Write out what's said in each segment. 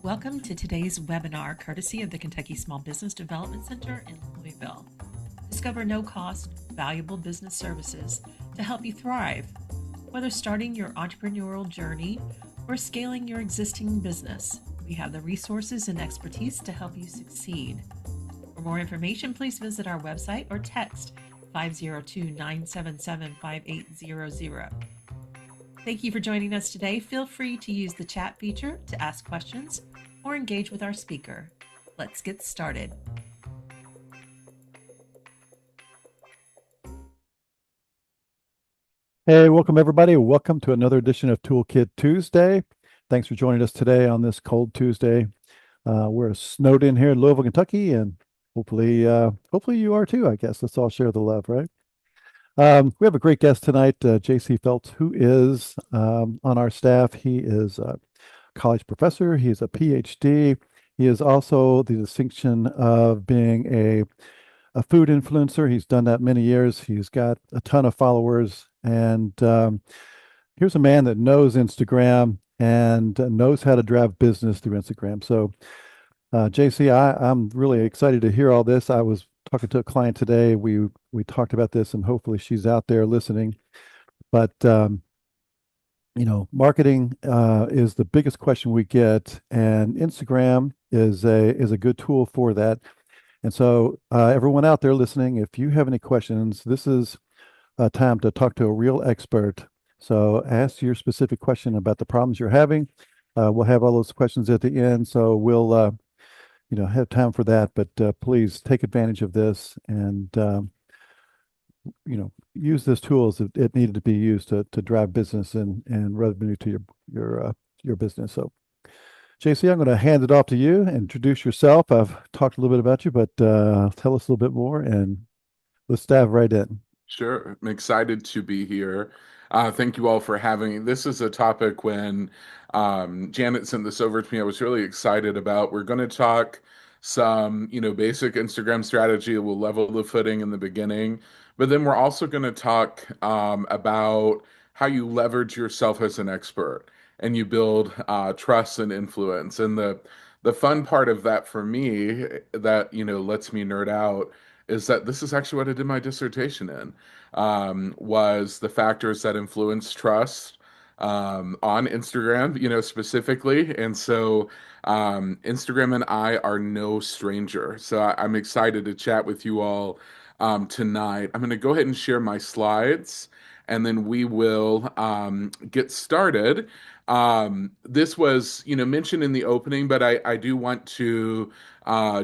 Welcome to today's webinar, courtesy of the Kentucky Small Business Development Center in Louisville. Discover no-cost, valuable business services to help you thrive, whether starting your entrepreneurial journey or scaling your existing business. We have the resources and expertise to help you succeed. For more information, please visit our website or text 502-977-5800. Thank you for joining us today. Feel free to use the chat feature to ask questions or engage with our speaker. Let's get started. Hey, welcome everybody. Welcome to another edition of Toolkit Tuesday. Thanks for joining us today on this cold Tuesday. We're snowed in here in Louisville, Kentucky, and hopefully you are too, I guess. Let's all share the love, right? We have a great guest tonight, J.C. Phelps, who is on our staff. He is a college professor. He's a PhD. He is also the distinction of being a food influencer. He's done that many years. He's got a ton of followers. And here's a man that knows Instagram and knows how to drive business through Instagram. So, JC, I'm really excited to hear all this. I was talking to a client today. We talked about this, and hopefully she's out there listening. But marketing is the biggest question we get, and Instagram is a good tool for that. And so, everyone out there listening, if you have any questions, this is a time to talk to a real expert. So ask your specific question about the problems you're having. We'll have all those questions at the end, so we'll have time for that. But please take advantage of this and use this tool as it needed to be used to drive business and revenue to your business. So, JC, I'm going to hand it off to you. Introduce yourself. I've talked a little bit about you, but tell us a little bit more, and let's dive right in. Sure. I'm excited to be here. Thank you all for having me. This is a topic when Janet sent this over to me, I was really excited about. We're going to talk some, basic Instagram strategy. We'll level the footing in the beginning, but then we're also going to talk about how you leverage yourself as an expert and you build trust and influence. And the fun part of that for me that, lets me nerd out is that this is actually what I did my dissertation in, was the factors that influence trust on Instagram, specifically. And so Instagram and I are no stranger. So I'm excited to chat with you all tonight. I'm going to go ahead and share my slides, and then we will get started. This was, mentioned in the opening, but I do want to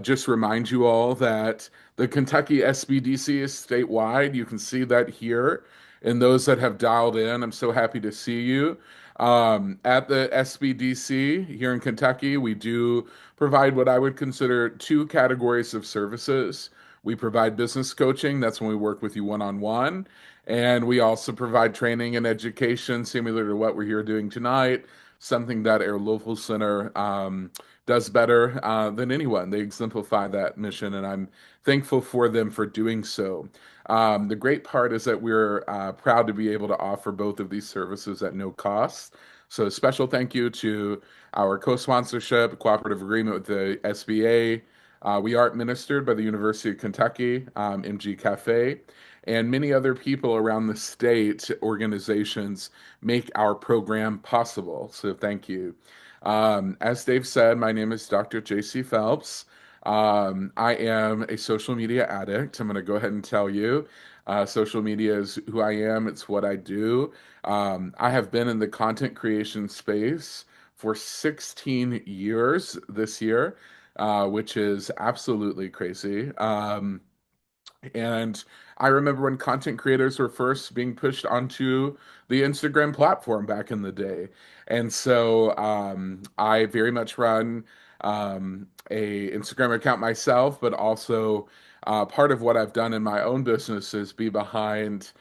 just remind you all that the Kentucky SBDC is statewide. You can see that here. And those that have dialed in, I'm so happy to see you. At the SBDC here in Kentucky, we do provide what I would consider two categories of services. We provide business coaching, that's when we work with you one on one. And we also provide training and education similar to what we're here doing tonight, something that our local center does better than anyone. They exemplify that mission, and I'm thankful for them for doing so. The great part is that we're proud to be able to offer both of these services at no cost. So, a special thank you to our co-sponsorship cooperative agreement with the SBA. We are administered by the University of Kentucky, MG Cafe, and many other people around the state organizations make our program possible. So, thank you. As Dave said, my name is Dr. J.C. Phelps. I am a social media addict. I'm going to go ahead and tell you. Social media is who I am, it's what I do. I have been in the content creation space for 16 years this year, which is absolutely crazy. And I remember when content creators were first being pushed onto the Instagram platform back in the day. And so I very much run a Instagram account myself, but also part of what I've done in my own business is be behind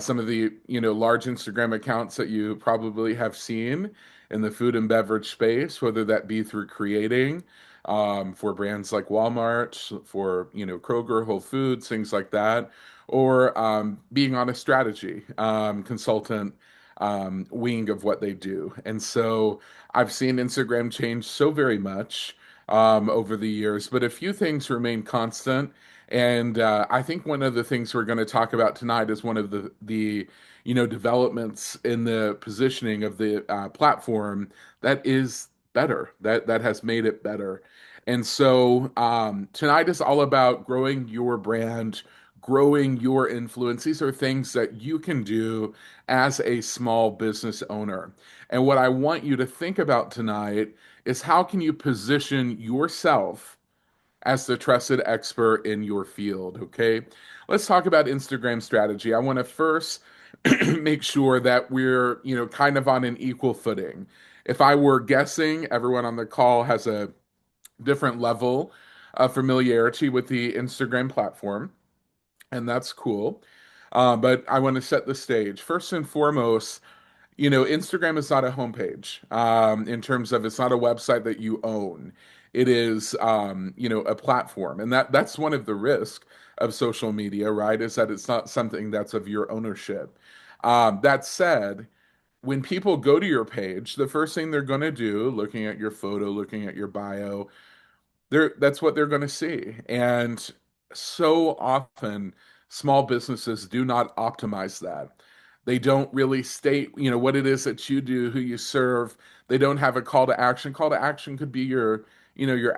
some of the large Instagram accounts that you probably have seen in the food and beverage space, whether that be through creating for brands like Walmart, for Kroger, Whole Foods, things like that, or being on a strategy consultant wing of what they do. And so I've seen Instagram change so very much over the years, but a few things remain constant. And I think one of the things we're going to talk about tonight is one of the developments in the positioning of the platform that is better, that has made it better. And so tonight is all about growing your brand, growing your influence. These are things that you can do as a small business owner. And what I want you to think about tonight is how can you position yourself as the trusted expert in your field, okay? Let's talk about Instagram strategy. I want to first make sure that we're, kind of on an equal footing. If I were guessing, everyone on the call has a different level of familiarity with the Instagram platform, and that's cool. But I want to set the stage. First and foremost, Instagram is not a homepage in terms of it's not a website that you own. It is, a platform, and that's one of the risks of social media, right? Is that it's not something that's of your ownership. That said, when people go to your page, the first thing they're going to do, looking at your photo, looking at your bio, that's what they're going to see. And so often small businesses do not optimize that. They don't really state, what it is that you do, who you serve. They don't have a call to action. Call to action could be your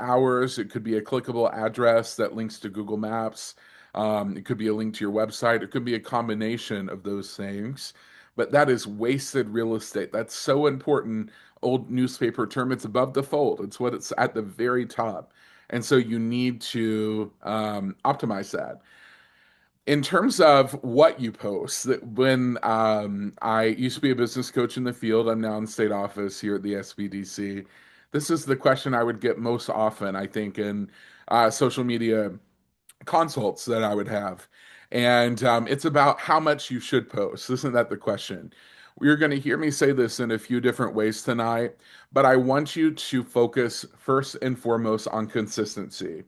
hours. It could be a clickable address that links to Google Maps. It could be a link to your website. It could be a combination of those things. But that is wasted real estate. That's so important. Old newspaper term, it's above the fold. It's what it's at the very top. And so you need to optimize that. In terms of what you post, when I used to be a business coach in the field, I'm now in state office here at the SBDC. This is the question I would get most often, I think, in social media consults that I would have. And it's about how much you should post. Isn't that the question? You're going to hear me say this in a few different ways tonight, but I want you to focus first and foremost on consistency.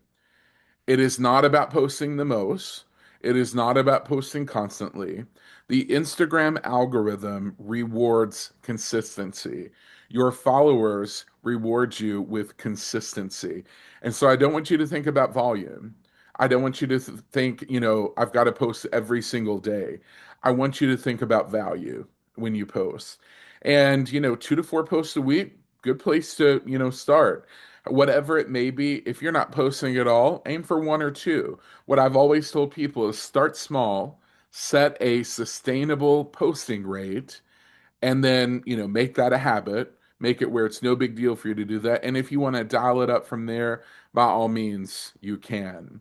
It is not about posting the most. It is not about posting constantly. The Instagram algorithm rewards consistency. Your followers reward you with consistency. And so I don't want you to think about volume. I don't want you to think, I've got to post every single day. I want you to think about value when you post. And, 2 to 4 posts a week, good place to, start. Whatever it may be, if you're not posting at all, aim for 1 or 2. What I've always told people is start small, set a sustainable posting rate, and then, make that a habit. Make it where it's no big deal for you to do that. And if you want to dial it up from there, by all means, you can.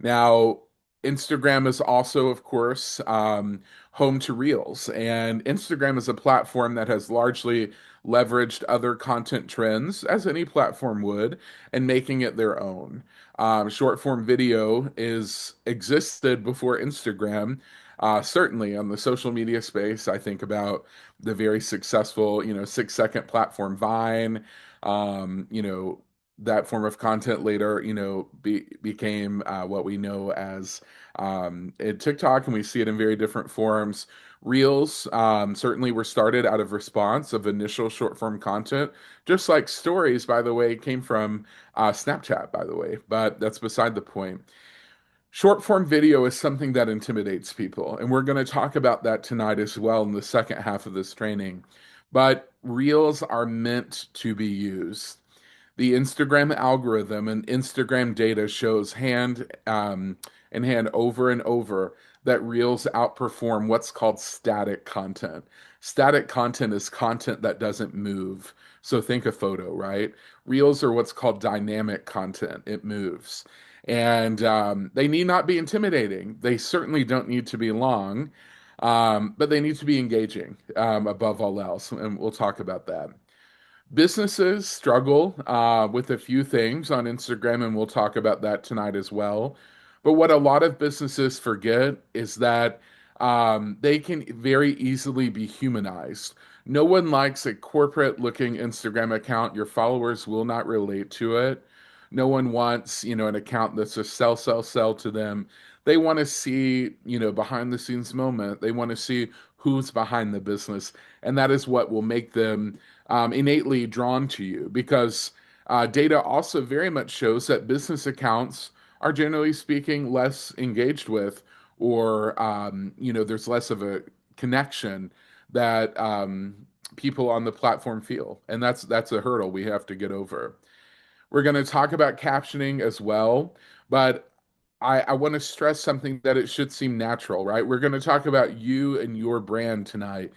Now, Instagram is also, of course, home to Reels, and Instagram is a platform that has largely leveraged other content trends, as any platform would, and making it their own. Short form video is existed before Instagram. Certainly on the social media space, I think about the very successful, 6 second platform Vine. Um, you know, that form of content later, became what we know as TikTok, and we see it in very different forms. Reels certainly were started out of response of initial short form content, just like stories, by the way, came from Snapchat, by the way, but that's beside the point. Short form video is something that intimidates people, and we're going to talk about that tonight as well in the second half of this training. But Reels are meant to be used. The Instagram algorithm and Instagram data shows hand in hand over and over that Reels outperform what's called static content. Static content is content that doesn't move. So think a photo, right? Reels are what's called dynamic content. It moves. And they need not be intimidating. They certainly don't need to be long, but they need to be engaging above all else. And we'll talk about that. Businesses struggle with a few things on Instagram, and we'll talk about that tonight as well. But what a lot of businesses forget is that they can very easily be humanized. No one likes a corporate looking Instagram account. Your followers will not relate to it. No one wants, an account that's a sell, sell, sell to them. They want to see, behind the scenes moment. They want to see who's behind the business, and that is what will make them innately drawn to you because data also very much shows that business accounts are generally speaking less engaged with, or there's less of a connection that people on the platform feel, and that's a hurdle we have to get over. We're going to talk about captioning as well, but I want to stress something that it should seem natural, right? We're going to talk about you and your brand tonight.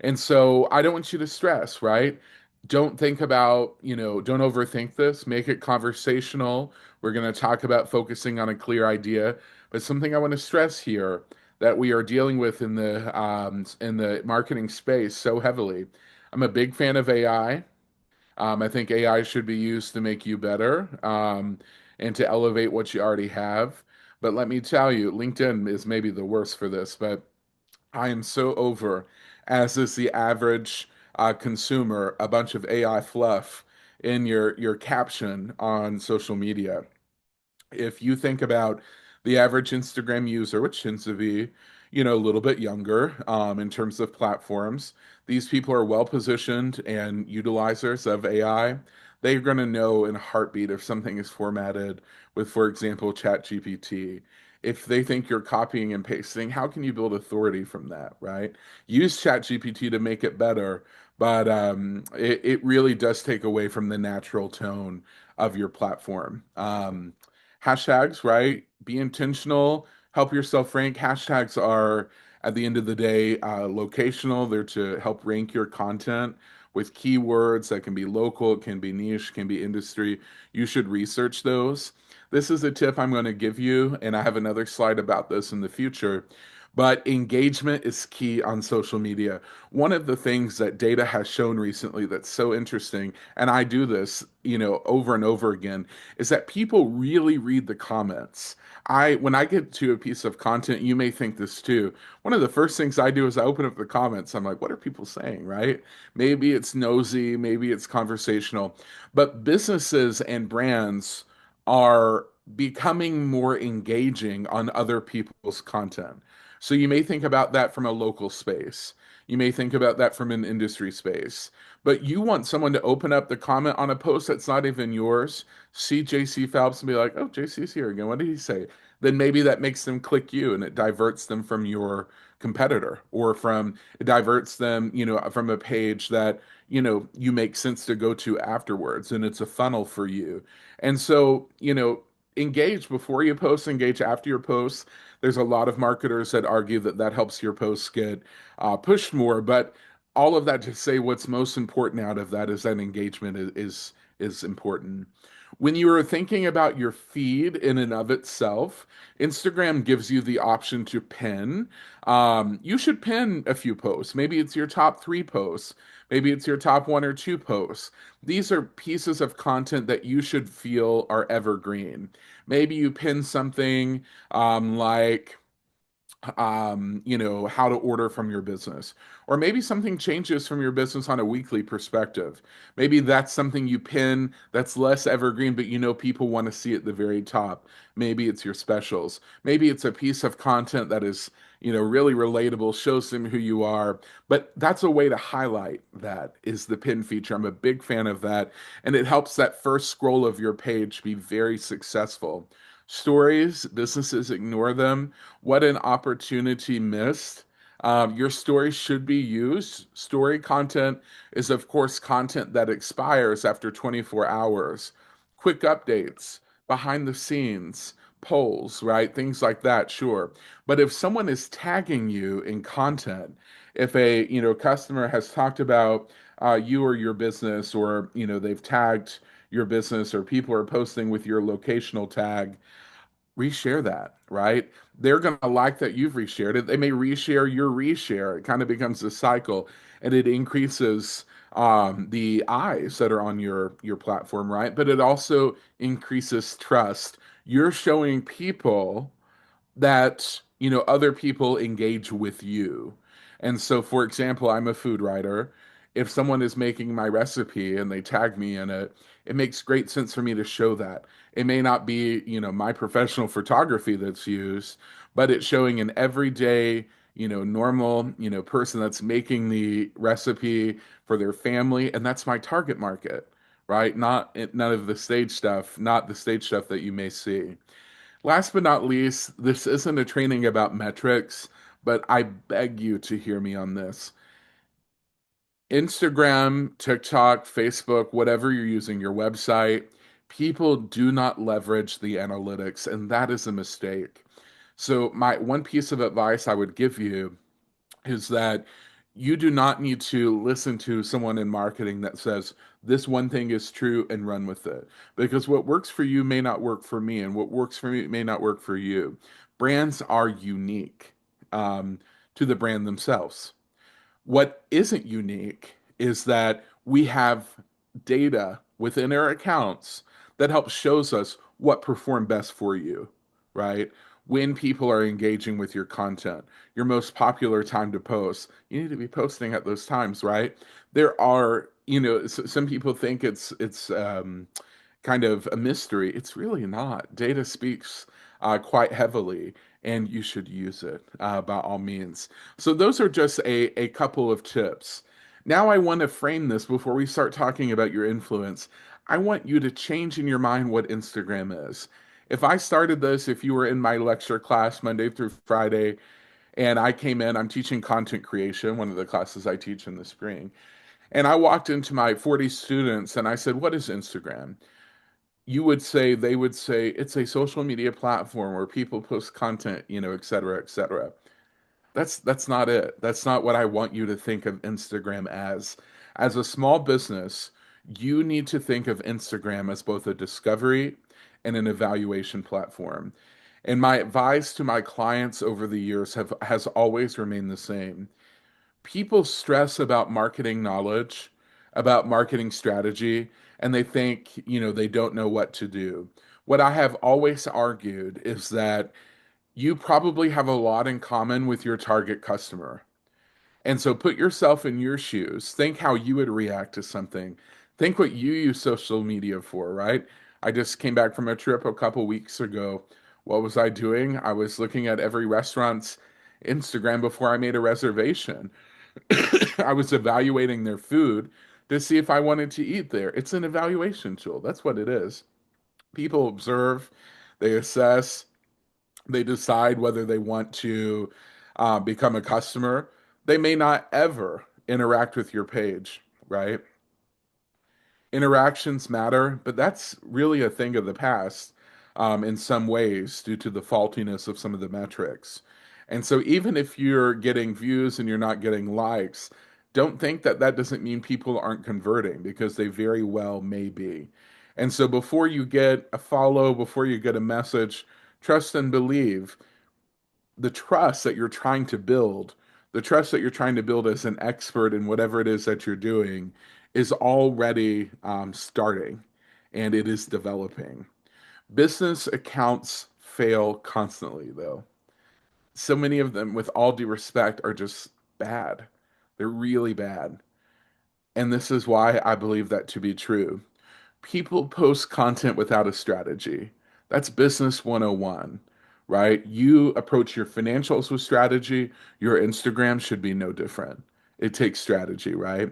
And so I don't want you to stress, right? Don't think about, don't overthink this. Make it conversational. We're going to talk about focusing on a clear idea. But something I want to stress here that we are dealing with in the marketing space so heavily. I'm a big fan of AI. I think AI should be used to make you better and to elevate what you already have. But let me tell you, LinkedIn is maybe the worst for this, but I am so over, as is the average consumer, a bunch of AI fluff in your caption on social media. If you think about the average Instagram user, which tends to be, a little bit younger in terms of platforms, these people are well positioned and utilizers of AI. They're going to know in a heartbeat if something is formatted with, for example, ChatGPT. If they think you're copying and pasting, how can you build authority from that, right? Use ChatGPT to make it better, but it really does take away from the natural tone of your platform. Hashtags, right? Be intentional, help yourself rank. Hashtags are, at the end of the day, locational. They're to help rank your content with keywords that can be local, it can be niche, can be industry. You should research those. This is a tip I'm going to give you, and I have another slide about this in the future. But engagement is key on social media. One of the things that data has shown recently that's so interesting, and I do this, over and over again, is that people really read the comments. When I get to a piece of content, you may think this too. One of the first things I do is I open up the comments. I'm like, what are people saying, right? Maybe it's nosy, maybe it's conversational, but businesses and brands are becoming more engaging on other people's content. So you may think about that from a local space. You may think about that from an industry space. But you want someone to open up the comment on a post that's not even yours, see JC Phelps and be like, oh, JC's here again. What did he say? Then maybe that makes them click you and it diverts them from your competitor, or it diverts them, from a page that, you make sense to go to afterwards. And it's a funnel for you. And so, engage before you post, engage after your post. There's a lot of marketers that argue that that helps your posts get pushed more, but all of that to say what's most important out of that is that engagement is important. When you are thinking about your feed in and of itself, Instagram gives you the option to pin. You should pin a few posts. Maybe it's your top three posts. Maybe it's your top one or two posts. These are pieces of content that you should feel are evergreen. Maybe you pin something like how to order from your business. Or maybe something changes from your business on a weekly perspective. Maybe that's something you pin that's less evergreen, but people want to see at the very top. Maybe it's your specials. Maybe it's a piece of content that is, really relatable, shows them who you are. But that's a way to highlight that is the pin feature. I'm a big fan of that. And it helps that first scroll of your page be very successful. Stories, businesses ignore them. What an opportunity missed. Your story should be used. Story content is, of course, content that expires after 24 hours. Quick updates, behind the scenes, polls, right? Things like that, sure. But if someone is tagging you in content, if a customer has talked about you or your business, or they've tagged your business, or people are posting with your locational tag, reshare that, right? They're going to like that you've reshared it. They may reshare your reshare. It kind of becomes a cycle, and it increases the eyes that are on your platform, right? But it also increases trust. You're showing people that other people engage with you. And so, for example, I'm a food writer. If someone is making my recipe and they tag me in it, it makes great sense for me to show that. It may not be my professional photography that's used, but it's showing an everyday normal, person that's making the recipe for their family, and that's my target market, right? None of the stage stuff, not the stage stuff that you may see. Last but not least, this isn't a training about metrics, but I beg you to hear me on this. Instagram, TikTok, Facebook, whatever you're using, your website, people do not leverage the analytics, and that is a mistake. So, my one piece of advice I would give you is that you do not need to listen to someone in marketing that says this one thing is true and run with it. Because what works for you may not work for me, and what works for me may not work for you. Brands are unique um, to the brand themselves. What isn't unique is that we have data within our accounts that helps shows us what performed best for you, right? When people are engaging with your content, your most popular time to post, you need to be posting at those times, right? There are, some people think it's kind of a mystery. It's really not. Data speaks quite heavily, and you should use it by all means. So those are just a couple of tips. Now I want to frame this before we start talking about your influence. I want you to change in your mind what Instagram is. If I started this, if you were in my lecture class Monday through Friday, and I came in, I'm teaching content creation, one of the classes I teach in the spring, and I walked into my 40 students and I said, "What is Instagram?" They would say, it's a social media platform where people post content, et cetera, et cetera. That's not it. That's not what I want you to think of Instagram as. As a small business, you need to think of Instagram as both a discovery and an evaluation platform. And my advice to my clients over the years have has always remained the same. People stress about marketing knowledge, about marketing strategy, and they think, they don't know what to do. What I have always argued is that you probably have a lot in common with your target customer. And so put yourself in your shoes. Think how you would react to something. Think what you use social media for, right? I just came back from a trip a couple weeks ago. What was I doing? I was looking at every restaurant's Instagram before I made a reservation. I was evaluating their food to see if I wanted to eat there. It's an evaluation tool. That's what it is. People observe, they assess, they decide whether they want to become a customer. They may not ever interact with your page, right? Interactions matter, but that's really a thing of the past in some ways due to the faultiness of some of the metrics. And so, even if you're getting views and you're not getting likes, don't think that that doesn't mean people aren't converting because they very well may be. And so, before you get a follow, before you get a message, trust and believe the trust that you're trying to build, the trust that you're trying to build as an expert in whatever it is that you're doing, is already starting and it is developing. Business accounts fail constantly, though. So many of them, with all due respect, are just bad. They're really bad. And this is why I believe that to be true. People post content without a strategy. That's business 101, right? You approach your financials with strategy. Your Instagram should be no different. It takes strategy, right?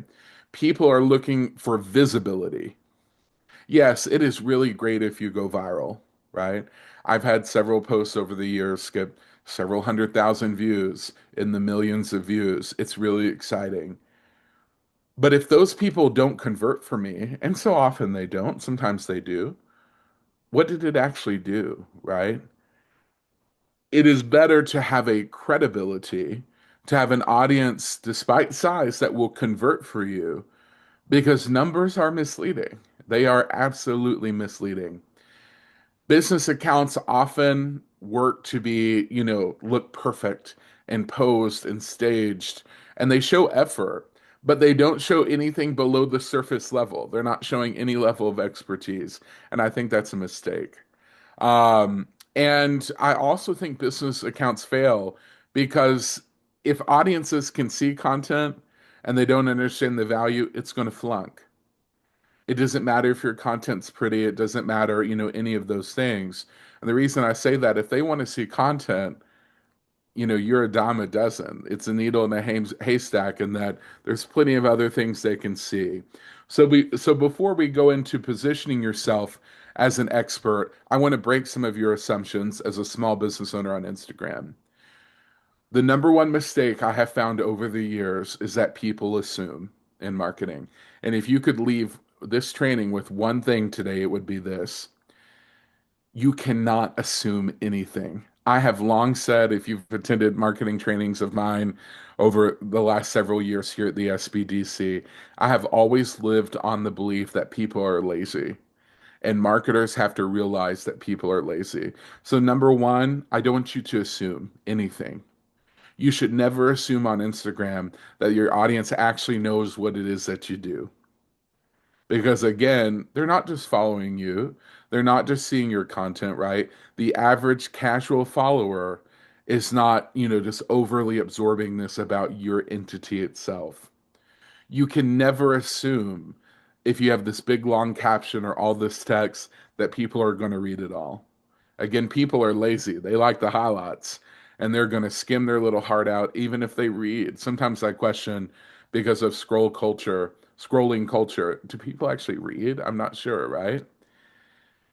People are looking for visibility. Yes, it is really great if you go viral, right? I've had several posts over the years get several 100,000 views in the millions of views. It's really exciting. But if those people don't convert for me, and so often they don't, sometimes they do, what did it actually do, right? It is better to have a credibility, to have an audience, despite size, that will convert for you because numbers are misleading. They are absolutely misleading. Business accounts often work to be, look perfect and posed and staged, and they show effort, but they don't show anything below the surface level. They're not showing any level of expertise, and I think that's a mistake. Um, and I also think business accounts fail because if audiences can see content and they don't understand the value, it's going to flunk. It doesn't matter if your content's pretty, it doesn't matter, any of those things. And the reason I say that, if they want to see content, you're a dime a dozen. It's a needle in a haystack, and that there's plenty of other things they can see. So before we go into positioning yourself as an expert, I want to break some of your assumptions as a small business owner on Instagram. The number one mistake I have found over the years is that people assume in marketing. And if you could leave this training with one thing today, it would be this: you cannot assume anything. I have long said, if you've attended marketing trainings of mine over the last several years here at the SBDC, I have always lived on the belief that people are lazy. And marketers have to realize that people are lazy. So, number one, I don't want you to assume anything. You should never assume on Instagram that your audience actually knows what it is that you do. Because again, they're not just following you, they're not just seeing your content, right? The average casual follower is not, just overly absorbing this about your entity itself. You can never assume if you have this big long caption or all this text that people are going to read it all. Again, people are lazy. They like the highlights and they're going to skim their little heart out even if they read. Sometimes I question, because of scrolling culture, do people actually read? I'm not sure, right?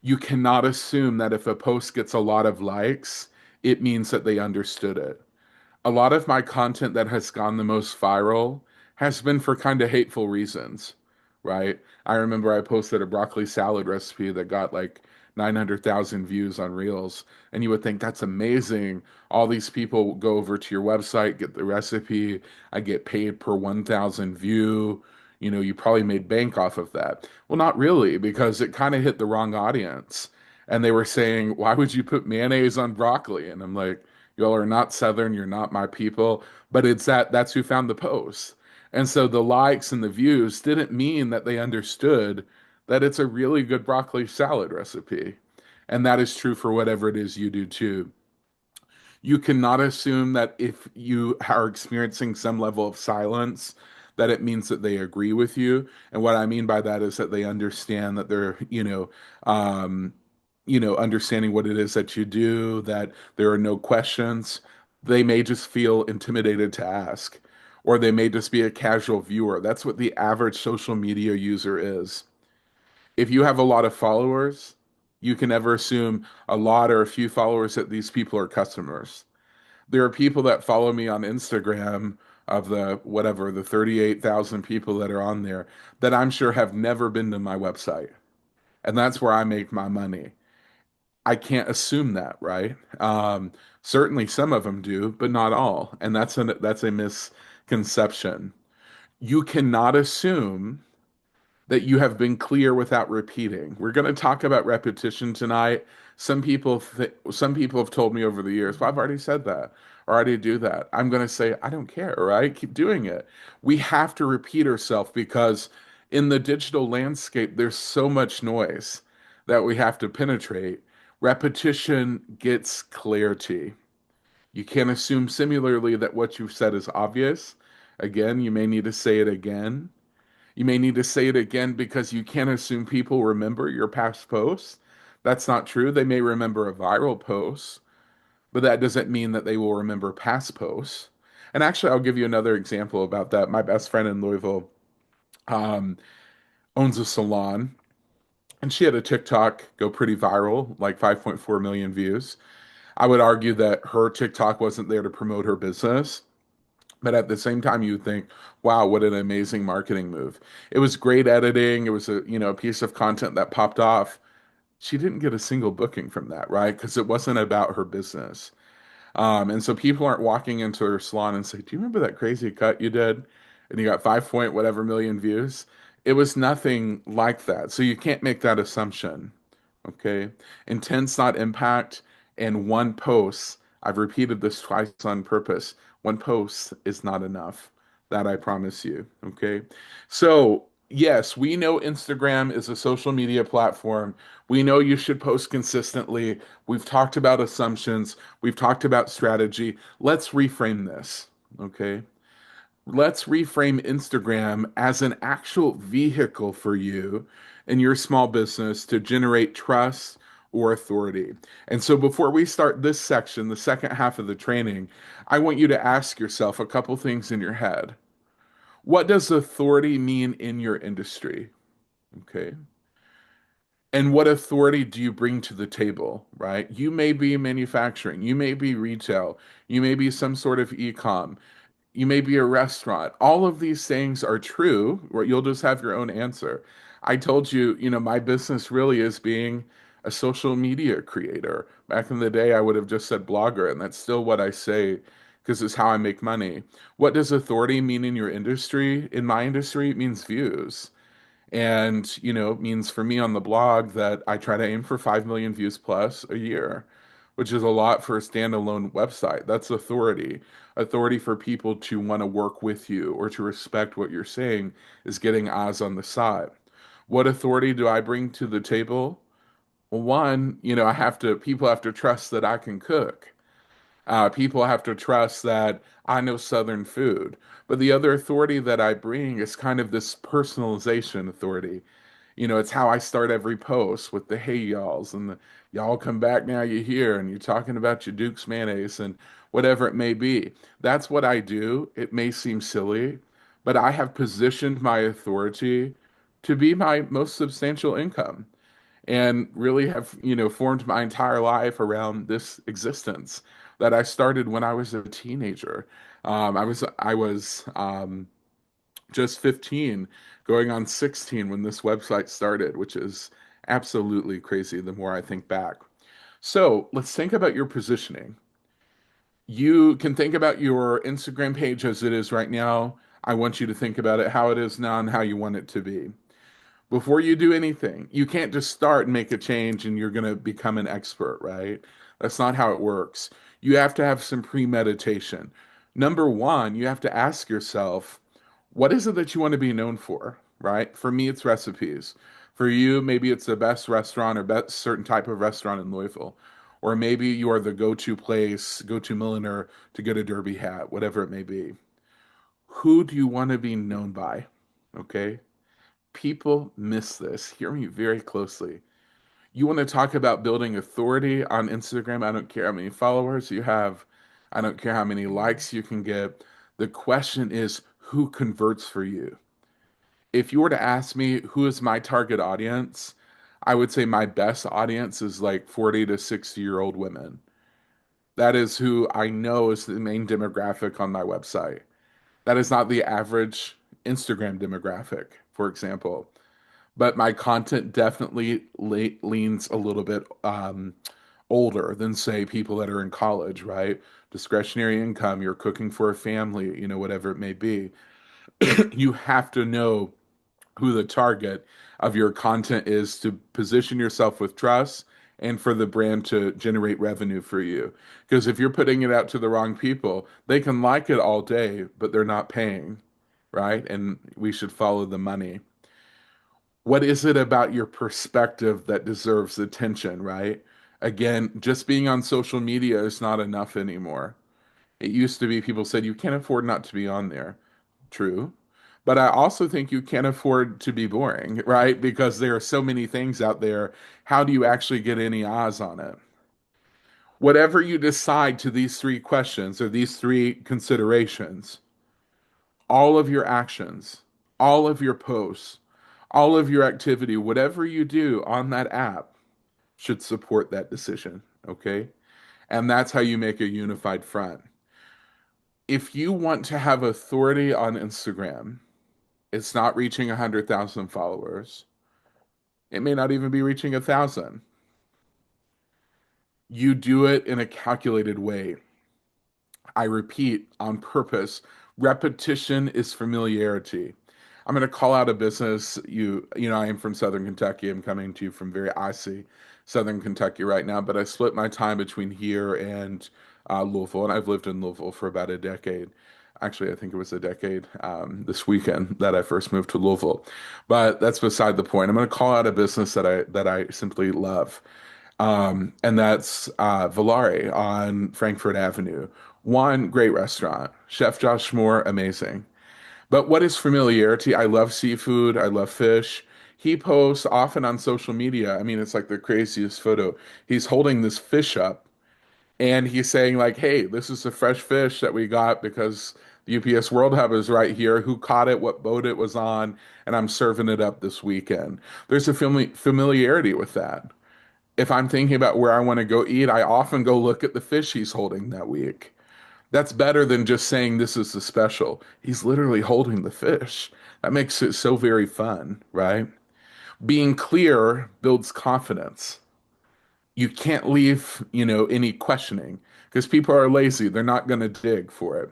You cannot assume that if a post gets a lot of likes, it means that they understood it. A lot of my content that has gone the most viral has been for kind of hateful reasons, right? I remember I posted a broccoli salad recipe that got like 900,000 views on Reels, and you would think that's amazing. All these people go over to your website, get the recipe. I get paid per 1,000 view. You probably made bank off of that. Well, not really, because it kind of hit the wrong audience. And they were saying, why would you put mayonnaise on broccoli? And I'm like, y'all are not Southern, you're not my people. But that's who found the post. And so the likes and the views didn't mean that they understood that it's a really good broccoli salad recipe. And that is true for whatever it is you do too. You cannot assume that if you are experiencing some level of silence, that it means that they agree with you. And what I mean by that is that they understand that they're, understanding what it is that you do, that there are no questions. They may just feel intimidated to ask, or they may just be a casual viewer. That's what the average social media user is. If you have a lot of followers, you can never assume a lot or a few followers that these people are customers. There are people that follow me on Instagram, of the 38,000 people that are on there, that I'm sure have never been to my website. And that's where I make my money. I can't assume that, right? Certainly some of them do, but not all. And that's a misconception. You cannot assume that you have been clear without repeating. We're going to talk about repetition tonight. Some people have told me over the years, "Well, I've already said that, or I already do that." I'm going to say, I don't care, right? Keep doing it. We have to repeat ourselves because in the digital landscape, there's so much noise that we have to penetrate. Repetition gets clarity. You can't assume similarly that what you've said is obvious. Again, you may need to say it again. You may need to say it again because you can't assume people remember your past posts. That's not true. They may remember a viral post, but that doesn't mean that they will remember past posts. And actually, I'll give you another example about that. My best friend in Louisville um, owns a salon, and she had a TikTok go pretty viral, like 5.4 million views. I would argue that her TikTok wasn't there to promote her business. But at the same time, you think, wow, what an amazing marketing move. It was great editing. It was a piece of content that popped off. She didn't get a single booking from that, right? Because it wasn't about her business. And so people aren't walking into her salon and say, "Do you remember that crazy cut you did? And you got 5 point whatever million views." It was nothing like that. So you can't make that assumption. Okay. Intent's not impact. And one post, I've repeated this twice on purpose. One post is not enough. That I promise you. Okay. So, yes, we know Instagram is a social media platform. We know you should post consistently. We've talked about assumptions. We've talked about strategy. Let's reframe this. Okay. Let's reframe Instagram as an actual vehicle for you and your small business to generate trust or authority. And so before we start this section, the second half of the training, I want you to ask yourself a couple things in your head. What does authority mean in your industry? Okay. And what authority do you bring to the table, right? You may be manufacturing, you may be retail, you may be some sort of e-com, you may be a restaurant. All of these things are true, or you'll just have your own answer. I told you, my business really is being a social media creator. Back in the day, I would have just said blogger, and that's still what I say because it's how I make money. What does authority mean in your industry? In my industry, it means views. And, it means for me on the blog that I try to aim for 5 million views plus a year, which is a lot for a standalone website. That's authority. Authority for people to want to work with you or to respect what you're saying is getting eyes on the side. What authority do I bring to the table? Well, one, people have to trust that I can cook. People have to trust that I know Southern food. But the other authority that I bring is kind of this personalization authority. It's how I start every post with the hey y'alls and the y'all come back now you're here and you're talking about your Duke's mayonnaise and whatever it may be. That's what I do. It may seem silly, but I have positioned my authority to be my most substantial income and really have, formed my entire life around this existence that I started when I was a teenager. I was just 15, going on 16 when this website started, which is absolutely crazy the more I think back. So let's think about your positioning. You can think about your Instagram page as it is right now. I want you to think about it how it is now and how you want it to be. Before you do anything, you can't just start and make a change and you're going to become an expert, right? That's not how it works. You have to have some premeditation. Number one, you have to ask yourself, what is it that you want to be known for, right? For me, it's recipes. For you, maybe it's the best restaurant or best certain type of restaurant in Louisville. Or maybe you are the go-to place, go-to milliner to get a derby hat, whatever it may be. Who do you want to be known by? Okay. People miss this. Hear me very closely. You want to talk about building authority on Instagram? I don't care how many followers you have. I don't care how many likes you can get. The question is who converts for you? If you were to ask me who is my target audience, I would say my best audience is like 40 to 60-year-old women. That is who I know is the main demographic on my website. That is not the average Instagram demographic, for example. But my content definitely leans a little bit older than, say, people that are in college, right? Discretionary income, you're cooking for a family, whatever it may be. You have to know who the target of your content is to position yourself with trust and for the brand to generate revenue for you. Because if you're putting it out to the wrong people, they can like it all day, but they're not paying, right? And we should follow the money. What is it about your perspective that deserves attention, right? Again, just being on social media is not enough anymore. It used to be people said you can't afford not to be on there. True. But I also think you can't afford to be boring, right? Because there are so many things out there. How do you actually get any eyes on it? Whatever you decide to these three questions or these three considerations, all of your actions, all of your posts, all of your activity, whatever you do on that app should support that decision. Okay. And that's how you make a unified front. If you want to have authority on Instagram, it's not reaching 100,000 followers. It may not even be reaching 1,000. You do it in a calculated way. I repeat on purpose, repetition is familiarity. I'm going to call out a business. I am from Southern Kentucky. I'm coming to you from very icy Southern Kentucky right now, but I split my time between here and Louisville, and I've lived in Louisville for about a decade. Actually, I think it was a decade this weekend that I first moved to Louisville, but that's beside the point. I'm going to call out a business that I simply love, and that's Volare on Frankfurt Avenue. One great restaurant, Chef Josh Moore, amazing. But what is familiarity? I love seafood. I love fish. He posts often on social media. I mean, it's like the craziest photo. He's holding this fish up and he's saying, like, hey, this is a fresh fish that we got because the UPS World Hub is right here. Who caught it? What boat it was on? And I'm serving it up this weekend. There's a familiarity with that. If I'm thinking about where I want to go eat, I often go look at the fish he's holding that week. That's better than just saying this is the special. He's literally holding the fish. That makes it so very fun, right? Being clear builds confidence. You can't leave, any questioning because people are lazy. They're not going to dig for it.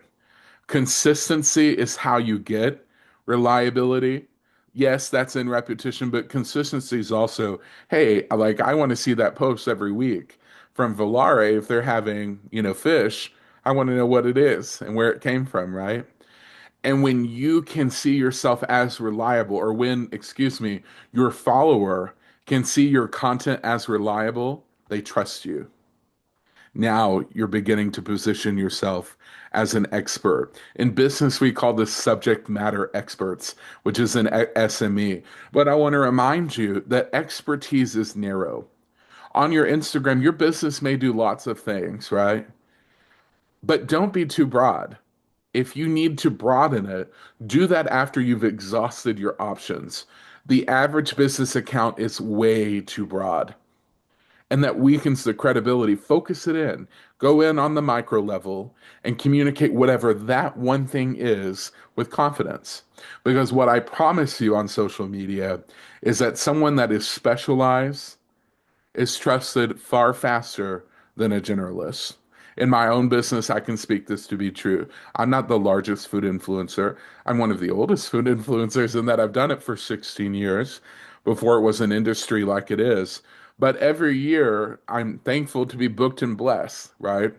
Consistency is how you get reliability. Yes, that's in repetition, but consistency is also, hey, like I want to see that post every week from Volare. If they're having, fish, I want to know what it is and where it came from, right? And when you can see yourself as reliable, or when, excuse me, your follower can see your content as reliable, they trust you. Now you're beginning to position yourself as an expert. In business, we call this subject matter experts, which is an SME. But I want to remind you that expertise is narrow. On your Instagram, your business may do lots of things, right? But don't be too broad. If you need to broaden it, do that after you've exhausted your options. The average business account is way too broad, and that weakens the credibility. Focus it in. Go in on the micro level and communicate whatever that one thing is with confidence. Because what I promise you on social media is that someone that is specialized is trusted far faster than a generalist. In my own business, I can speak this to be true. I'm not the largest food influencer. I'm one of the oldest food influencers in that I've done it for 16 years before it was an industry like it is. But every year, I'm thankful to be booked and blessed, right?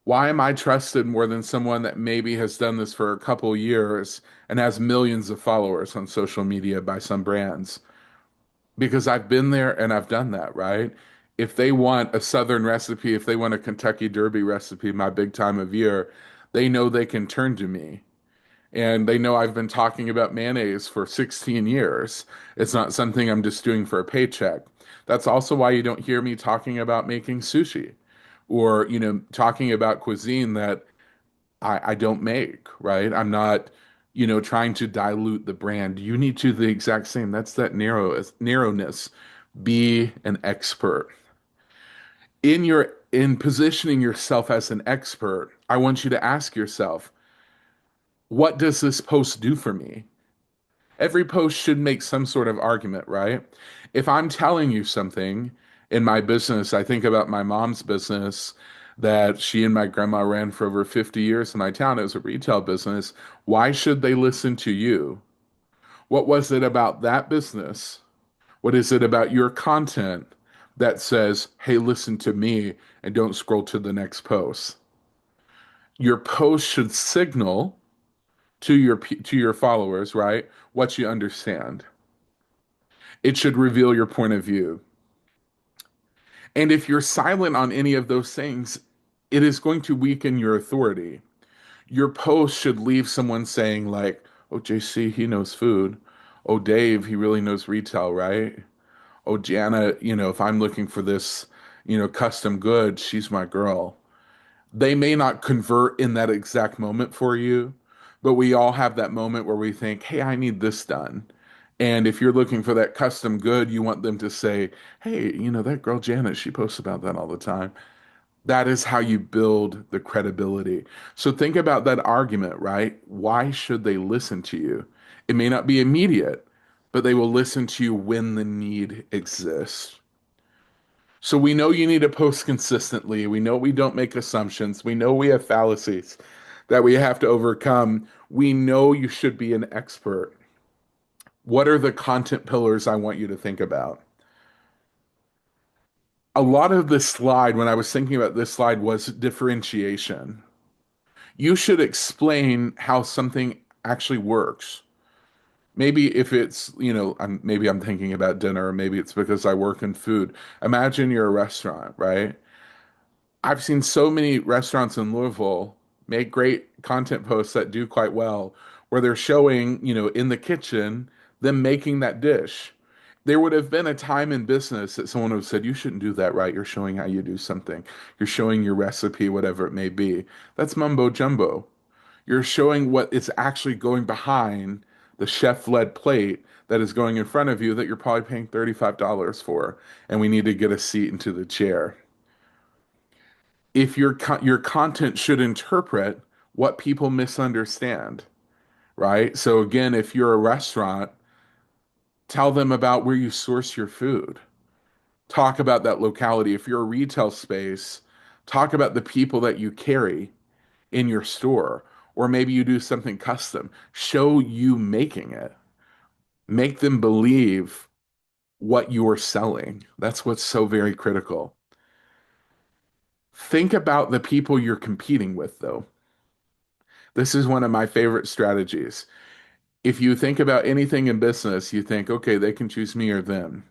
Why am I trusted more than someone that maybe has done this for a couple years and has millions of followers on social media by some brands? Because I've been there and I've done that, right? If they want a Southern recipe, if they want a Kentucky Derby recipe, my big time of year, they know they can turn to me. And they know I've been talking about mayonnaise for 16 years. It's not something I'm just doing for a paycheck. That's also why you don't hear me talking about making sushi or, talking about cuisine that I don't make, right? I'm not, trying to dilute the brand. You need to do the exact same. That's that narrowness. Be an expert. In positioning yourself as an expert, I want you to ask yourself, what does this post do for me? Every post should make some sort of argument, right? If I'm telling you something in my business, I think about my mom's business that she and my grandma ran for over 50 years in my town. It was a retail business. Why should they listen to you? What was it about that business? What is it about your content that says, hey, listen to me and don't scroll to the next post? Your post should signal to your followers, right? What you understand. It should reveal your point of view. And if you're silent on any of those things, it is going to weaken your authority. Your post should leave someone saying, like, oh, JC, he knows food. Oh, Dave, he really knows retail, right? Oh, Jana, if I'm looking for this, custom good, she's my girl. They may not convert in that exact moment for you, but we all have that moment where we think, hey, I need this done. And if you're looking for that custom good, you want them to say, hey, that girl Janet, she posts about that all the time. That is how you build the credibility. So think about that argument, right? Why should they listen to you? It may not be immediate, but they will listen to you when the need exists. So we know you need to post consistently. We know we don't make assumptions. We know we have fallacies that we have to overcome. We know you should be an expert. What are the content pillars I want you to think about? A lot of this slide, when I was thinking about this slide, was differentiation. You should explain how something actually works. Maybe if it's, maybe I'm thinking about dinner, maybe it's because I work in food. Imagine you're a restaurant, right? I've seen so many restaurants in Louisville make great content posts that do quite well, where they're showing, in the kitchen, them making that dish. There would have been a time in business that someone would have said, "You shouldn't do that, right? You're showing how you do something. You're showing your recipe, whatever it may be." That's mumbo jumbo. You're showing what is actually going behind the chef-led plate that is going in front of you that you're probably paying $35 for, and we need to get a seat into the chair. If your content should interpret what people misunderstand, right? So again, if you're a restaurant, tell them about where you source your food. Talk about that locality. If you're a retail space, talk about the people that you carry in your store, or maybe you do something custom. Show you making it. Make them believe what you're selling. That's what's so very critical. Think about the people you're competing with, though. This is one of my favorite strategies. If you think about anything in business, you think, okay, they can choose me or them.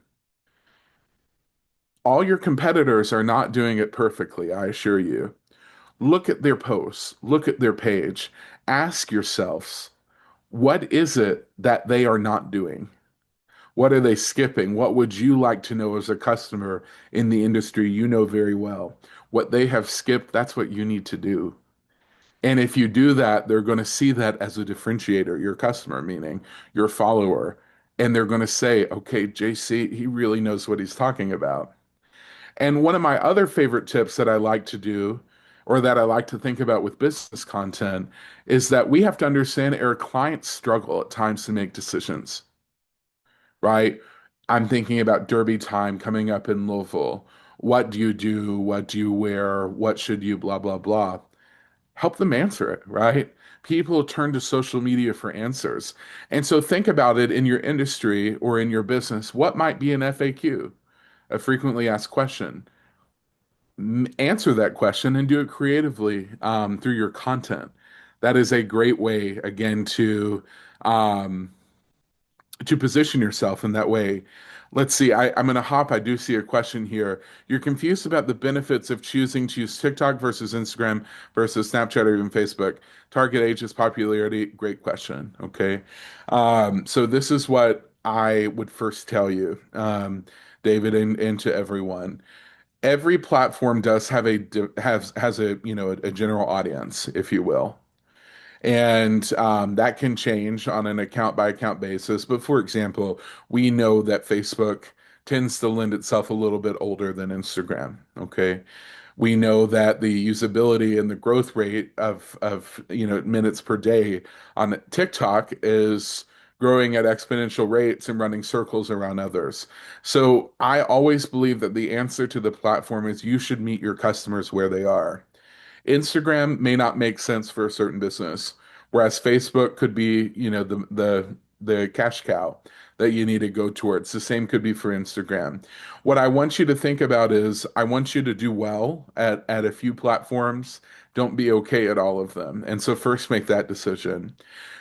All your competitors are not doing it perfectly, I assure you. Look at their posts, look at their page, ask yourselves, what is it that they are not doing? What are they skipping? What would you like to know as a customer in the industry you know very well? What they have skipped, that's what you need to do. And if you do that, they're going to see that as a differentiator, your customer, meaning your follower. And they're going to say, okay, JC, he really knows what he's talking about. And one of my other favorite tips that I like to do, or that I like to think about with business content, is that we have to understand our clients struggle at times to make decisions, right? I'm thinking about Derby time coming up in Louisville. What do you do? What do you wear? What should you, blah, blah, blah. Help them answer it, right? People turn to social media for answers. And so think about it in your industry or in your business. What might be an FAQ, a frequently asked question? Answer that question and do it creatively through your content. That is a great way, again, um, to position yourself in that way. Let's see, I'm going to hop. I do see a question here. You're confused about the benefits of choosing to use TikTok versus Instagram versus Snapchat or even Facebook. Target ages, popularity. Great question. Okay. So this is what I would first tell you, David, and to everyone. Every platform does have has a a general audience, if you will. And that can change on an account by account basis. But for example, we know that Facebook tends to lend itself a little bit older than Instagram. Okay. We know that the usability and the growth rate of minutes per day on TikTok is growing at exponential rates and running circles around others. So I always believe that the answer to the platform is you should meet your customers where they are. Instagram may not make sense for a certain business, whereas Facebook could be, the cash cow that you need to go towards. The same could be for Instagram. What I want you to think about is I want you to do well at a few platforms. Don't be okay at all of them. And so first make that decision.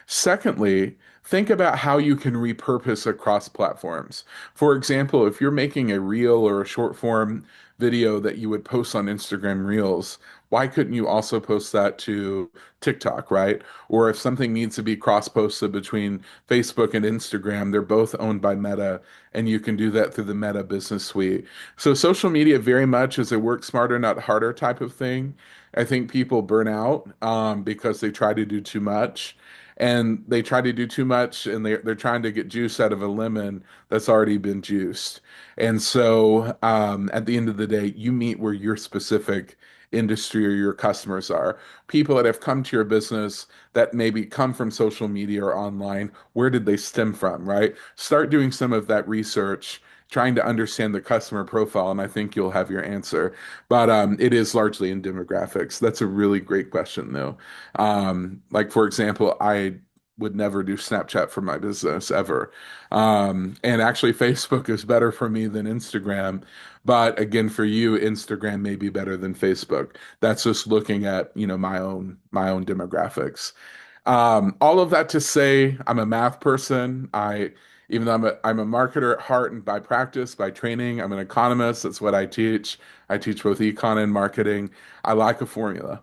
Secondly, think about how you can repurpose across platforms. For example, if you're making a reel or a short form video that you would post on Instagram Reels, why couldn't you also post that to TikTok, right? Or if something needs to be cross-posted between Facebook and Instagram, they're both owned by Meta, and you can do that through the Meta Business Suite. So social media very much is a work smarter, not harder type of thing. I think people burn out because they try to do too much. And they try to do too much, and they're trying to get juice out of a lemon that's already been juiced. And so, at the end of the day, you meet where your specific industry or your customers are. People that have come to your business that maybe come from social media or online, where did they stem from, right? Start doing some of that research, trying to understand the customer profile, and I think you'll have your answer. But it is largely in demographics. That's a really great question, though. Like, for example, I would never do Snapchat for my business ever. And actually, Facebook is better for me than Instagram. But again, for you, Instagram may be better than Facebook. That's just looking at, my own demographics. All of that to say, I'm a math person. Even though I'm a marketer at heart and by practice, by training, I'm an economist. That's what I teach. I teach both econ and marketing. I like a formula.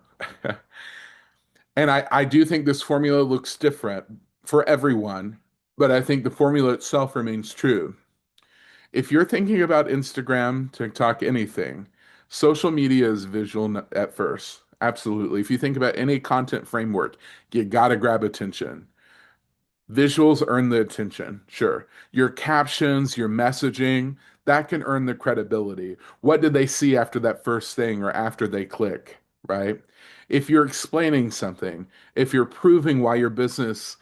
And I do think this formula looks different for everyone, but I think the formula itself remains true. If you're thinking about Instagram, TikTok, anything, social media is visual at first. Absolutely. If you think about any content framework, you gotta grab attention. Visuals earn the attention, sure. Your captions, your messaging, that can earn the credibility. What did they see after that first thing or after they click, right? If you're explaining something, if you're proving why your business,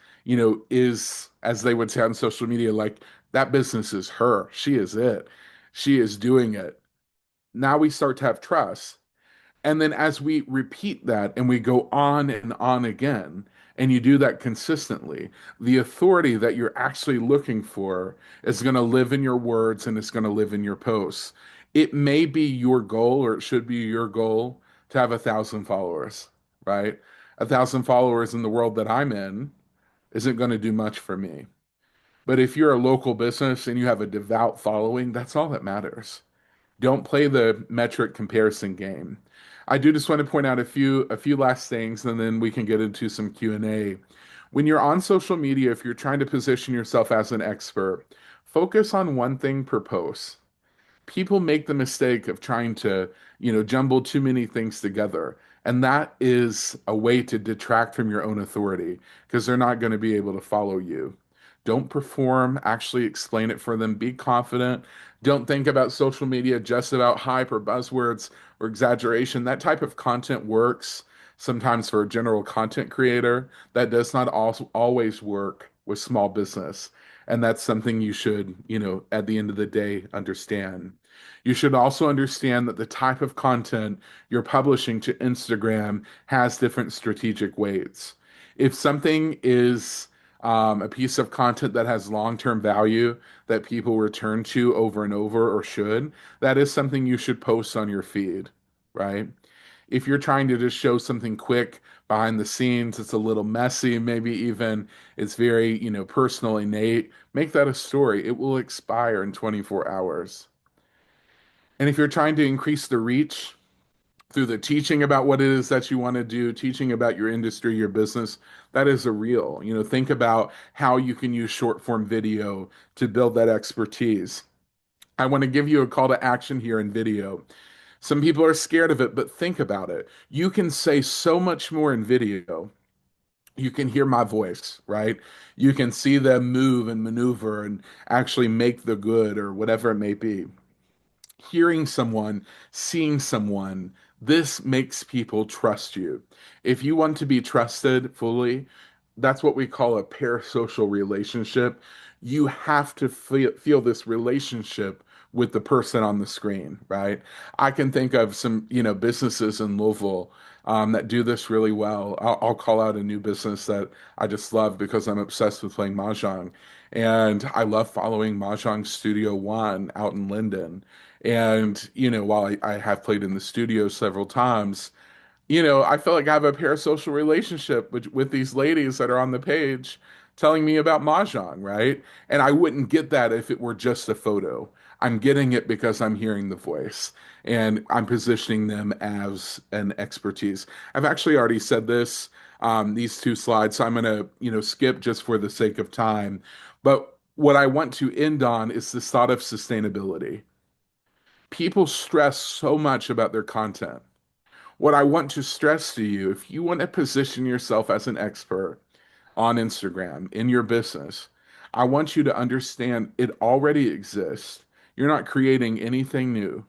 is, as they would say on social media, like that business is her, she is it, she is doing it. Now we start to have trust. And then as we repeat that and we go on and on again, and you do that consistently, the authority that you're actually looking for is going to live in your words and it's going to live in your posts. It may be your goal, or it should be your goal, to have 1,000 followers, right? 1,000 followers in the world that I'm in isn't going to do much for me. But if you're a local business and you have a devout following, that's all that matters. Don't play the metric comparison game. I do just want to point out a few last things, and then we can get into some Q&A. When you're on social media, if you're trying to position yourself as an expert, focus on one thing per post. People make the mistake of trying to, jumble too many things together. And that is a way to detract from your own authority because they're not going to be able to follow you. Don't perform, actually explain it for them. Be confident. Don't think about social media just about hype or buzzwords or exaggeration. That type of content works sometimes for a general content creator. That does not also always work with small business. And that's something you should, at the end of the day, understand. You should also understand that the type of content you're publishing to Instagram has different strategic weights. If something is a piece of content that has long-term value that people return to over and over, or should, that is something you should post on your feed, right? If you're trying to just show something quick behind the scenes, it's a little messy, maybe even it's very, personal, innate, make that a story. It will expire in 24 hours. And if you're trying to increase the reach through the teaching about what it is that you want to do, teaching about your industry, your business, that is a real. Think about how you can use short form video to build that expertise. I want to give you a call to action here in video. Some people are scared of it, but think about it. You can say so much more in video. You can hear my voice, right? You can see them move and maneuver and actually make the good or whatever it may be. Hearing someone, seeing someone, this makes people trust you. If you want to be trusted fully, that's what we call a parasocial relationship. You have to feel this relationship with the person on the screen, right? I can think of some, businesses in Louisville that do this really well. I'll call out a new business that I just love because I'm obsessed with playing Mahjong. And I love following Mahjong Studio One out in Linden. And, while I have played in the studio several times, I feel like I have a parasocial relationship with these ladies that are on the page telling me about Mahjong, right? And I wouldn't get that if it were just a photo. I'm getting it because I'm hearing the voice and I'm positioning them as an expertise. I've actually already said this, these two slides, so I'm going to, skip just for the sake of time. But what I want to end on is this thought of sustainability. People stress so much about their content. What I want to stress to you, if you want to position yourself as an expert on Instagram in your business, I want you to understand it already exists. You're not creating anything new.